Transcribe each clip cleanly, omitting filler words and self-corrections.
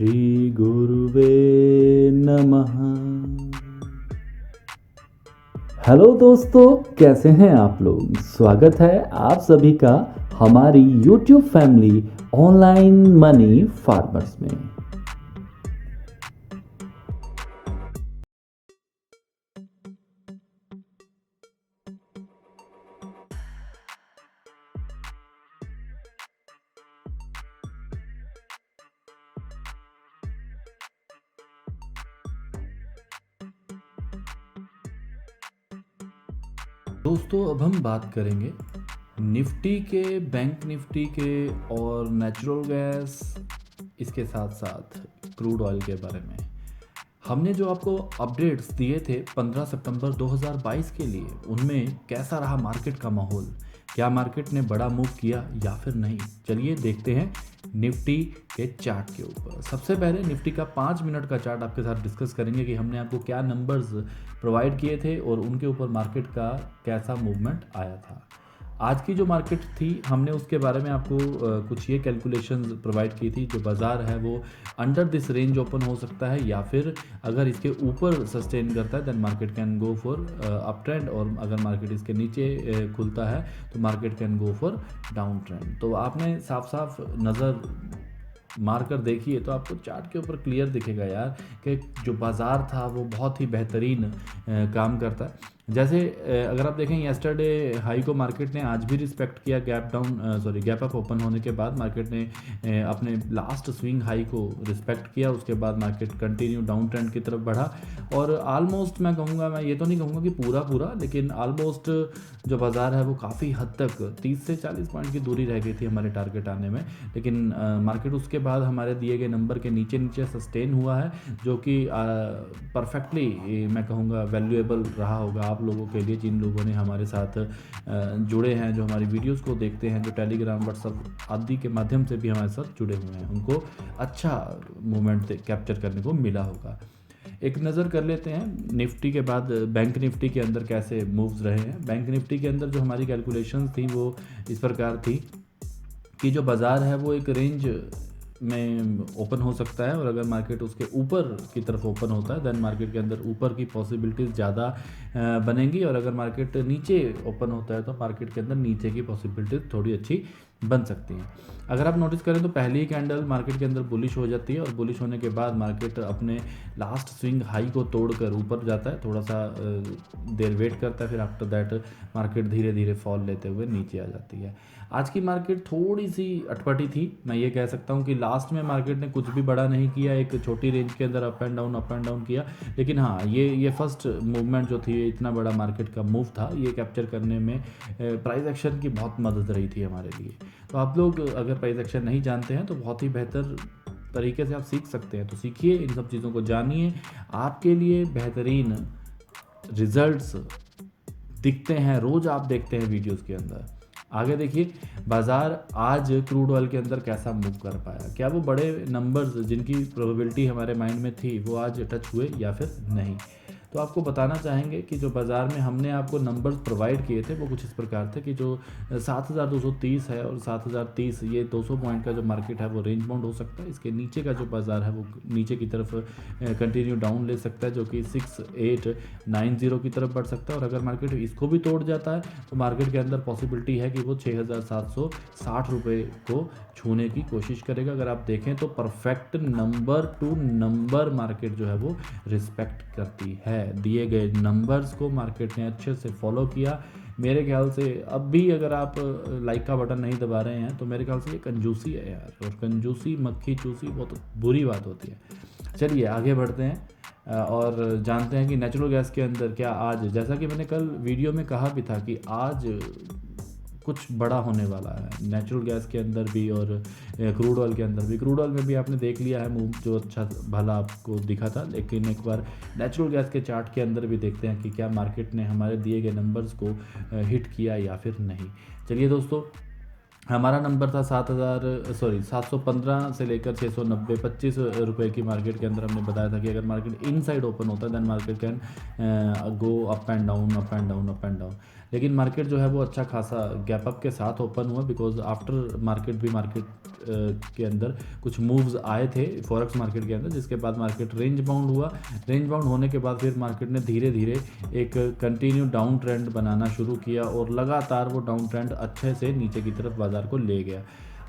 श्री गुरुवे नमः। हेलो दोस्तों, कैसे हैं आप लोग। स्वागत है आप सभी का हमारी YouTube family online money farmers में। दोस्तों, अब हम बात करेंगे निफ्टी के, बैंक निफ्टी के और नेचुरल गैस, इसके साथ साथ क्रूड ऑयल के बारे में। हमने जो आपको अपडेट्स दिए थे 15 सितंबर 2022 के लिए, उनमें कैसा रहा मार्केट का माहौल, क्या मार्केट ने बड़ा मूव किया या फिर नहीं, चलिए देखते हैं निफ्टी के चार्ट के ऊपर। सबसे पहले निफ्टी का 5 मिनट का चार्ट आपके साथ डिस्कस करेंगे कि हमने आपको क्या नंबर्स प्रोवाइड किए थे और उनके ऊपर मार्केट का कैसा मूवमेंट आया था। आज की जो मार्केट थी, हमने उसके बारे में आपको कुछ ये कैलकुलेशंस प्रोवाइड की थी। जो बाज़ार है वो अंडर दिस रेंज ओपन हो सकता है, या फिर अगर इसके ऊपर सस्टेन करता है then market can go for up trend, और अगर मार्केट इसके नीचे खुलता है तो market can go for down trend. तो आपने साफ साफ नज़र मारकर देखिए तो आपको चार्ट के ऊपर क्लियर दिखेगा यार कि जो बाज़ार था वो बहुत ही बेहतरीन काम करता है। जैसे अगर आप देखें, येस्टरडे हाई को मार्केट ने आज भी रिस्पेक्ट किया। गैप अप ओपन होने के बाद मार्केट ने अपने लास्ट स्विंग हाई को रिस्पेक्ट किया। उसके बाद मार्केट कंटिन्यू डाउन ट्रेंड की तरफ बढ़ा और ऑलमोस्ट मैं कहूँगा, मैं ये तो नहीं कहूँगा कि पूरा लेकिन ऑलमोस्ट जो बाज़ार है वो काफ़ी हद तक 30 से 40 पॉइंट की दूरी रह गई थी हमारे टारगेट आने में। लेकिन मार्केट उसके बाद हमारे दिए गए नंबर के नीचे सस्टेन हुआ है, जो कि परफेक्टली मैं कहूँगा वैल्यूएबल रहा होगा आप लोगों के लिए, जिन लोगों ने हमारे साथ जुड़े हैं, जो हमारी वीडियोस को देखते हैं, जो टेलीग्राम, व्हाट्सएप आदि के माध्यम से भी हमारे साथ जुड़े हुए हैं, उनको अच्छा मूवमेंट कैप्चर करने को मिला होगा। एक नज़र कर लेते हैं निफ्टी के बाद बैंक निफ्टी के अंदर कैसे मूव्स रहे हैं। बैंक निफ्टी के अंदर जो हमारी कैलकुलेशंस थी वो इस प्रकार थी कि जो बाज़ार है वो एक रेंज में ओपन हो सकता है, और अगर मार्केट उसके ऊपर की तरफ ओपन होता है देन मार्केट के अंदर ऊपर की पॉसिबिलिटीज़ ज़्यादा बनेंगी, और अगर मार्केट नीचे ओपन होता है तो मार्केट के अंदर नीचे की पॉसिबिलिटीज़ थोड़ी अच्छी बन सकती हैं। अगर आप नोटिस करें तो पहली ही कैंडल मार्केट के अंदर बुलिश हो जाती है, और बुलिश होने के बाद मार्केट अपने लास्ट स्विंग हाई को तोड़कर ऊपर जाता है, थोड़ा सा देर वेट करता है, फिर आफ्टर दैट मार्केट धीरे धीरे फॉल लेते हुए नीचे आ जाती है। आज की मार्केट थोड़ी सी अटपटी थी, मैं ये कह सकता हूँ कि लास्ट में मार्केट ने कुछ भी बड़ा नहीं किया, एक छोटी रेंज के अंदर अप एंड डाउन किया। लेकिन हाँ, ये फर्स्ट मूवमेंट जो थी, इतना बड़ा मार्केट का मूव था, ये कैप्चर करने में प्राइस एक्शन की बहुत मदद रही थी हमारे लिए। तो आप लोग अगर प्राइस एक्शन नहीं जानते हैं तो बहुत ही बेहतर तरीके से आप सीख सकते हैं, तो सीखिए, इन सब चीज़ों को जानिए, आपके लिए बेहतरीन रिजल्ट्स दिखते हैं, रोज़ आप देखते हैं वीडियोस के अंदर। आगे देखिए, बाज़ार आज क्रूड ऑयल के अंदर कैसा मूव कर पाया, क्या वो बड़े नंबर्स जिनकी प्रोबेबिलिटी हमारे माइंड में थी वो आज टच हुए या फिर नहीं। तो आपको बताना चाहेंगे कि जो बाज़ार में हमने आपको नंबर्स प्रोवाइड किए थे वो कुछ इस प्रकार थे कि जो 7230 है और 7030, ये 200 पॉइंट का जो मार्केट है वो रेंज बाउंड हो सकता है। इसके नीचे का जो बाज़ार है वो नीचे की तरफ कंटिन्यू डाउन ले सकता है, जो कि 6890 की तरफ बढ़ सकता है, और अगर मार्केट इसको भी तोड़ जाता है तो मार्केट के अंदर पॉसिबिलिटी है कि वो 6760 रुपये को छूने की कोशिश करेगा। अगर आप देखें तो perfect number two number market जो है वो रिस्पेक्ट करती है। दिए गए नंबर्स को मार्केट ने अच्छे से फॉलो किया। मेरे ख्याल से अब भी अगर आप लाइक का बटन नहीं दबा रहे हैं तो मेरे ख्याल से ये कंजूसी है यार, और कंजूसी मक्खी चूसी बहुत बुरी बात होती है। चलिए आगे बढ़ते हैं और जानते हैं कि नेचुरल गैस के अंदर क्या आज, जैसा कि मैंने कल वीडियो में कहा भी था कि आज कुछ बड़ा होने वाला है नेचुरल गैस के अंदर भी और क्रूड ऑयल के अंदर भी। क्रूड ऑयल में भी आपने देख लिया है मूव, जो अच्छा भला आपको दिखा था, लेकिन एक बार नेचुरल गैस के चार्ट के अंदर भी देखते हैं कि क्या मार्केट ने हमारे दिए गए नंबर्स को हिट किया या फिर नहीं। चलिए दोस्तों, हमारा नंबर था 715 से लेकर 690, 25 रुपये की मार्केट के अंदर हमने बताया था कि अगर मार्केट इनसाइड ओपन होता है then market can go up and down. लेकिन मार्केट जो है वो अच्छा खासा गैप अप के साथ ओपन हुआ, बिकॉज आफ्टर मार्केट भी मार्केट के अंदर कुछ मूव्स आए थे फॉरेक्स मार्केट के अंदर, जिसके बाद मार्केट रेंज बाउंड हुआ। रेंज बाउंड होने के बाद फिर मार्केट ने धीरे धीरे एक कंटिन्यू डाउन ट्रेंड बनाना शुरू किया और लगातार वो डाउन ट्रेंड अच्छे से नीचे की तरफ बाज़ार को ले गया।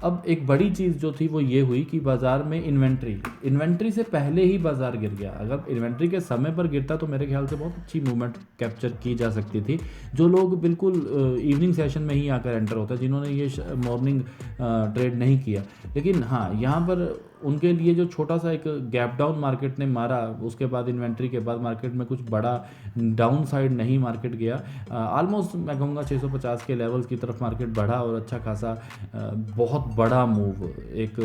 अब एक बड़ी चीज़ जो थी वो ये हुई कि बाज़ार में इन्वेंट्री से पहले ही बाज़ार गिर गया। अगर इन्वेंट्री के समय पर गिरता तो मेरे ख्याल से बहुत अच्छी मूवमेंट कैप्चर की जा सकती थी। जो लोग बिल्कुल इवनिंग सेशन में ही आकर एंटर होता है, जिन्होंने ये मॉर्निंग ट्रेड नहीं किया, लेकिन हाँ यहाँ पर उनके लिए जो छोटा सा एक गैप डाउन मार्केट ने मारा, उसके बाद इन्वेंट्री के बाद मार्केट में कुछ बड़ा डाउन साइड नहीं मार्केट गया। ऑलमोस्ट मैं कहूँगा 650 के लेवल्स की तरफ मार्केट बढ़ा और अच्छा खासा बहुत बड़ा मूव, एक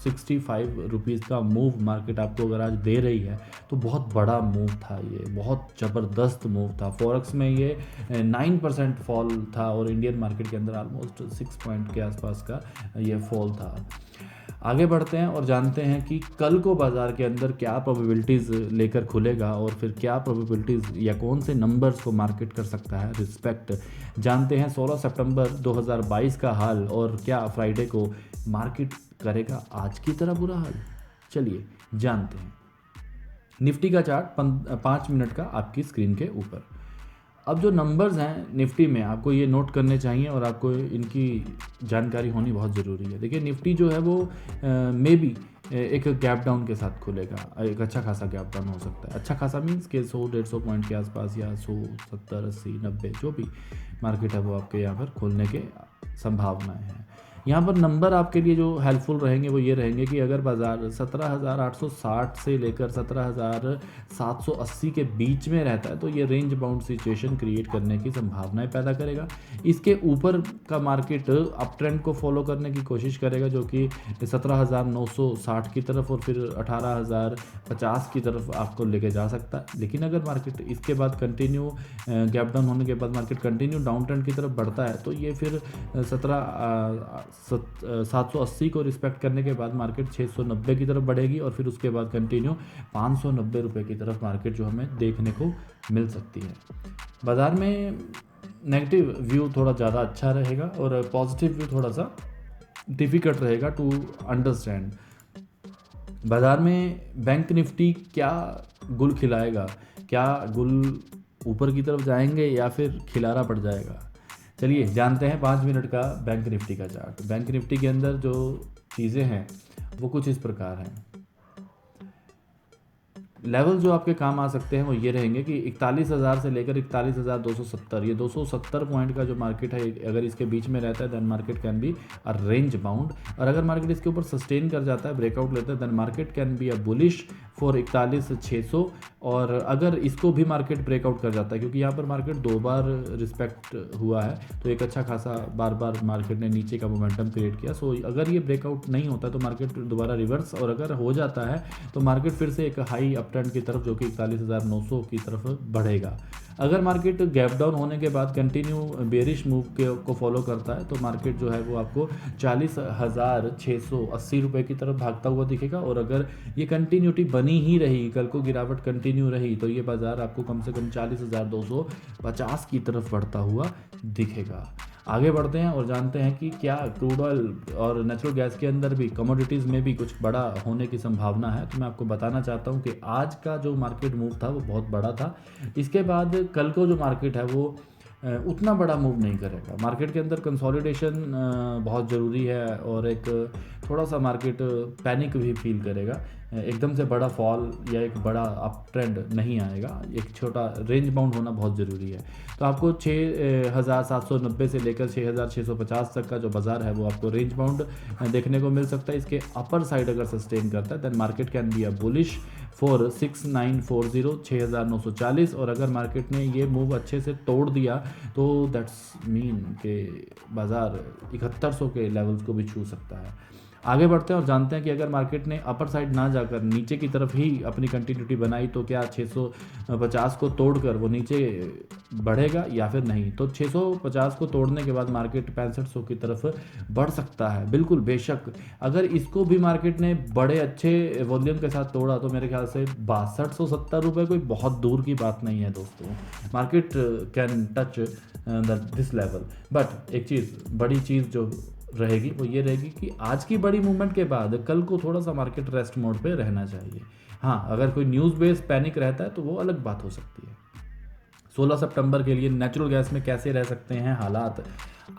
65 रुपीज़ का मूव मार्केट आपको अगर आज दे रही है तो बहुत बड़ा मूव था, ये बहुत ज़बरदस्त मूव था। फॉरेक्स में ये 9% फॉल था और इंडियन मार्केट के अंदर ऑलमोस्ट 6 पॉइंट के आसपास का ये फॉल था। आगे बढ़ते हैं और जानते हैं कि कल को बाज़ार के अंदर क्या प्रोबेबिलिटीज़ लेकर खुलेगा और फिर क्या प्रोबेबिलिटीज़ या कौन से नंबर्स को मार्केट कर सकता है रिस्पेक्ट। जानते हैं 16 सितंबर 2022 का हाल और क्या फ्राइडे को मार्केट करेगा आज की तरह बुरा हाल। चलिए जानते हैं। निफ्टी का चार्ट 5 मिनट का आपकी स्क्रीन के ऊपर। अब जो नंबर्स हैं निफ्टी में आपको ये नोट करने चाहिए और आपको इनकी जानकारी होनी बहुत ज़रूरी है। देखिए निफ्टी जो है वो मे बी एक गैप डाउन के साथ खुलेगा, एक अच्छा खासा गैप डाउन हो सकता है। अच्छा खासा मीन्स के 100-150 पॉइंट के आसपास या 100, 70, 80, 90 जो भी मार्केट है वो आपके यहाँ पर खुलने के संभावनाएं हैं। यहाँ पर नंबर आपके लिए जो हेल्पफुल रहेंगे वो ये रहेंगे कि अगर बाज़ार 17,860 से लेकर 17,780 के बीच में रहता है तो ये रेंज बाउंड सिचुएशन क्रिएट करने की संभावनाएं पैदा करेगा। इसके ऊपर का मार्केट अप ट्रेंड को फॉलो करने की कोशिश करेगा जो कि 17,960 की तरफ और फिर 18,050 की तरफ आपको लेके जा सकता है। लेकिन अगर मार्केट इसके बाद कंटिन्यू गैप डाउन होने के बाद मार्केट कंटिन्यू डाउन ट्रेंड की तरफ बढ़ता है तो ये फिर 780 को रिस्पेक्ट करने के बाद मार्केट 690 की तरफ बढ़ेगी और फिर उसके बाद कंटिन्यू 590 रुपये की तरफ मार्केट जो हमें देखने को मिल सकती है। बाज़ार में नेगेटिव व्यू थोड़ा ज़्यादा अच्छा रहेगा और पॉजिटिव व्यू थोड़ा सा डिफ़िकल्ट रहेगा टू अंडरस्टैंड। बाज़ार में बैंक निफ्टी क्या गुल खिलाएगा, क्या गुल ऊपर की तरफ जाएंगे या फिर खिलारा पड़ जाएगा। चलिए जानते हैं 5 मिनट का बैंक निफ्टी का चार्ट। बैंक निफ्टी के अंदर जो चीज़ें हैं वो कुछ इस प्रकार हैं। लेवल जो आपके काम आ सकते हैं वो ये रहेंगे कि 41,000 से लेकर 41,270, ये 270 पॉइंट का जो मार्केट है अगर इसके बीच में रहता है then market can be a range bound. और अगर मार्केट इसके ऊपर सस्टेन कर जाता है, ब्रेकआउट लेता है, then market can be a bullish for 41,600। और अगर इसको भी मार्केट ब्रेकआउट कर जाता है, क्योंकि यहाँ पर मार्केट 2 बार रिस्पेक्ट हुआ है तो एक अच्छा खासा बार बार मार्केट ने नीचे का मोमेंटम क्रिएट किया। सो अगर ये ब्रेकआउट नहीं होता तो मार्केट दोबारा रिवर्स, और अगर हो जाता है तो मार्केट फिर से एक हाई अप ट्रेंड की तरफ जो कि 41,900 की तरफ बढ़ेगा। अगर मार्केट गैप डाउन होने के बाद कंटिन्यू बेरिश मूव को फॉलो करता है तो मार्केट जो है वो आपको 40,680 रुपये की तरफ भागता हुआ दिखेगा। और अगर ये कंटिन्यूटी बनी ही रही, कल को गिरावट कंटिन्यू रही, तो ये बाज़ार आपको कम से कम 40,250 की तरफ बढ़ता हुआ दिखेगा। आगे बढ़ते हैं और जानते हैं कि क्या क्रूड ऑयल और नेचुरल गैस के अंदर भी कमोडिटीज़ में भी कुछ बड़ा होने की संभावना है। तो मैं आपको बताना चाहता हूं कि आज का जो मार्केट मूव था वो बहुत बड़ा था। इसके बाद कल को जो मार्केट है वो उतना बड़ा मूव नहीं करेगा। मार्केट के अंदर कंसोलिडेशन बहुत ज़रूरी है और एक थोड़ा सा मार्केट पैनिक भी फील करेगा। एकदम से बड़ा फॉल या एक बड़ा अप ट्रेंड नहीं आएगा, एक छोटा रेंज बाउंड होना बहुत ज़रूरी है। तो आपको 6,790 से लेकर 6,650 तक का जो बाज़ार है वो आपको रेंज बाउंड देखने को मिल सकता है। इसके अपर साइड अगर सस्टेन करता है then market can be a bullish for 6,940, 6,940। और अगर मार्केट ने ये मूव अच्छे से तोड़ दिया तो दैट्स मीन के बाज़ार 7100 के लेवल्स को भी छू सकता है। आगे बढ़ते हैं और जानते हैं कि अगर मार्केट ने अपर साइड ना जाकर नीचे की तरफ ही अपनी कंटिन्यूटी बनाई तो क्या 650 को तोड़कर वो नीचे बढ़ेगा या फिर नहीं। तो 650 को तोड़ने के बाद मार्केट 6500 की तरफ बढ़ सकता है, बिल्कुल बेशक। अगर इसको भी मार्केट ने बड़े अच्छे वॉल्यूम के साथ तोड़ा तो मेरे ख्याल से 6270 रुपये कोई बहुत दूर की बात नहीं है दोस्तों। Market can touch this level. But एक चीज़, बड़ी चीज़ जो रहेगी वो ये रहेगी कि आज की बड़ी मूवमेंट के बाद कल को थोड़ा सा मार्केट रेस्ट मोड पे रहना चाहिए। हाँ, अगर कोई न्यूज़ बेस्ड पैनिक रहता है तो वो अलग बात हो सकती है। 16 सितंबर के लिए नेचुरल गैस में कैसे रह सकते हैं हालात।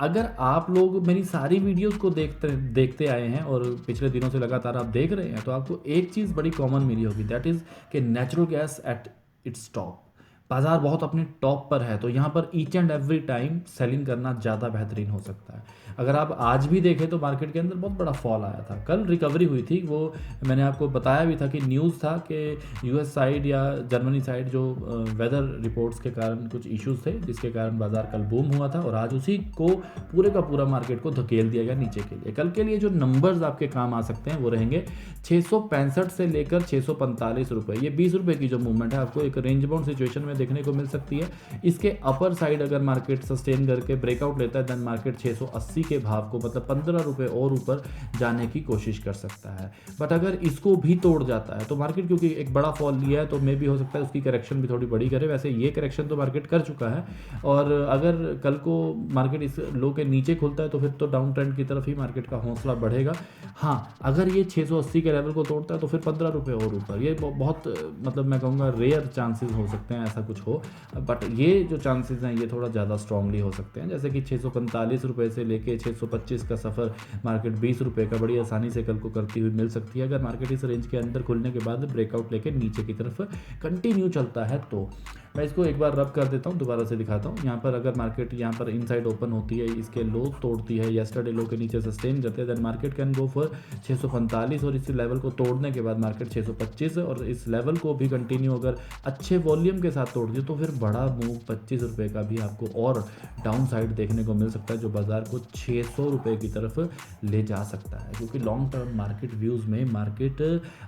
अगर आप लोग मेरी सारी वीडियोस को देखते देखते आए हैं और पिछले दिनों से लगातार आप देख रहे हैं, तो आपको एक चीज़ बड़ी कॉमन मिली होगी, दैट इज़ कि natural gas at its top, बाज़ार बहुत अपने टॉप पर है। तो यहाँ पर each and every time selling करना ज़्यादा बेहतरीन हो सकता है। अगर आप आज भी देखें तो मार्केट के अंदर बहुत बड़ा फॉल आया था, कल रिकवरी हुई थी। वो मैंने आपको बताया भी था कि न्यूज़ था कि यूएस साइड या जर्मनी साइड जो वेदर रिपोर्ट्स के कारण कुछ इश्यूज थे, जिसके कारण बाजार कल बूम हुआ था और आज उसी को पूरे का पूरा मार्केट को धकेल दिया गया नीचे के लिए। कल के लिए जो नंबर्स आपके काम आ सकते हैं वो रहेंगे 665 से लेकर 645 रुपये। ये 20 रुपये की जो मूवमेंट है आपको एक रेंज बाउंड सिचुएशन में देखने को मिल सकती है। इसके अपर साइड अगर मार्केट सस्टेन करके ब्रेकआउट लेता है देन मार्केट 680 के भाव को, मतलब 15 रुपये और ऊपर जाने की कोशिश कर सकता है। बट अगर इसको भी तोड़ जाता है तो मार्केट, क्योंकि एक बड़ा फॉल लिया है तो मे भी हो सकता है उसकी करेक्शन भी थोड़ी बड़ी करे। वैसे ये करेक्शन तो मार्केट कर चुका है और अगर कल को मार्केट इस लो के नीचे खुलता है तो फिर तो डाउन ट्रेंड की तरफ ही मार्केट का हौसला बढ़ेगा। हाँ, अगर ये 680 के लेवल को तोड़ता है तो फिर 15 रुपये और ऊपर, ये बहुत मतलब मैं कहूँगा रेयर चांसेस हो सकते हैं ऐसा कुछ हो। बट ये जो चांसेस हैं ये थोड़ा ज़्यादा स्ट्रांगली हो सकते हैं, जैसे कि 645 रुपये से लेके 625 का सफ़र मार्केट 20 रुपये का बड़ी आसानी से कल को करती हुई मिल सकती है, अगर मार्केट इस रेंज के अंदर खुलने के बाद ब्रेकआउट लेके नीचे की तरफ कंटिन्यू चलता है। तो मैं इसको एक बार रब कर देता हूँ, दोबारा से दिखाता हूँ। यहाँ पर अगर मार्केट यहाँ पर इनसाइड ओपन होती है, इसके लो तोड़ती है, येस्टरडे लो के नीचे सस्टेन करते हैं, then market can go for 645 और इस लेवल को तोड़ने के बाद मार्केट 625 और इस लेवल को भी कंटिन्यू अगर अच्छे वॉल्यूम के साथ तोड़ दिए तो फिर बड़ा मूव 25 रुपये का भी आपको और डाउन साइड देखने को मिल सकता है, जो बाजार को 600 रुपये की तरफ ले जा सकता है। क्योंकि लॉन्ग टर्म मार्केट व्यूज़ में मार्केट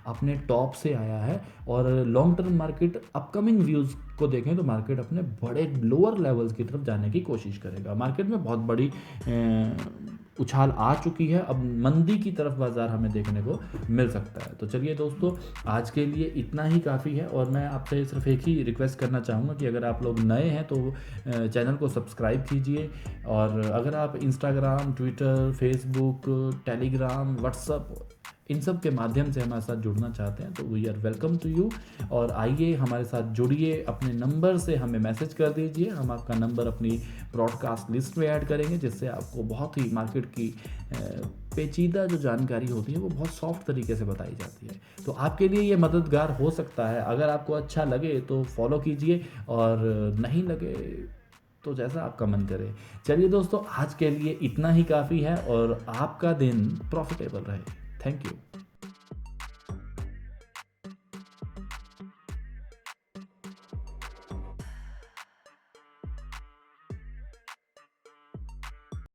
अपने टॉप से आया है और long term market upcoming views को देखें तो मार्केट अपने बड़े लोअर लेवल्स की तरफ जाने की कोशिश करेगा। मार्केट में बहुत बड़ी उछाल आ चुकी है, अब मंदी की तरफ बाजार हमें देखने को मिल सकता है। तो चलिए दोस्तों, आज के लिए इतना ही काफ़ी है और मैं आपसे सिर्फ एक ही रिक्वेस्ट करना चाहूँगा कि अगर आप लोग नए हैं तो चैनल को सब्सक्राइब कीजिए और अगर आप Instagram, Twitter, Facebook, Telegram, WhatsApp इन सब के माध्यम से हमारे साथ जुड़ना चाहते हैं तो we are welcome to you. और आइए हमारे साथ जुड़िए, अपने नंबर से हमें मैसेज कर दीजिए, हम आपका नंबर अपनी ब्रॉडकास्ट लिस्ट में ऐड करेंगे, जिससे आपको बहुत ही मार्केट की पेचीदा जो जानकारी होती है वो बहुत सॉफ्ट तरीके से बताई जाती है। तो आपके लिए ये मददगार हो सकता है। अगर आपको अच्छा लगे तो फॉलो कीजिए और नहीं लगे तो जैसा आपका मन करे। चलिए दोस्तों, आज के लिए इतना ही काफ़ी है और आपका दिन प्रॉफिटेबल रहे। Thank you.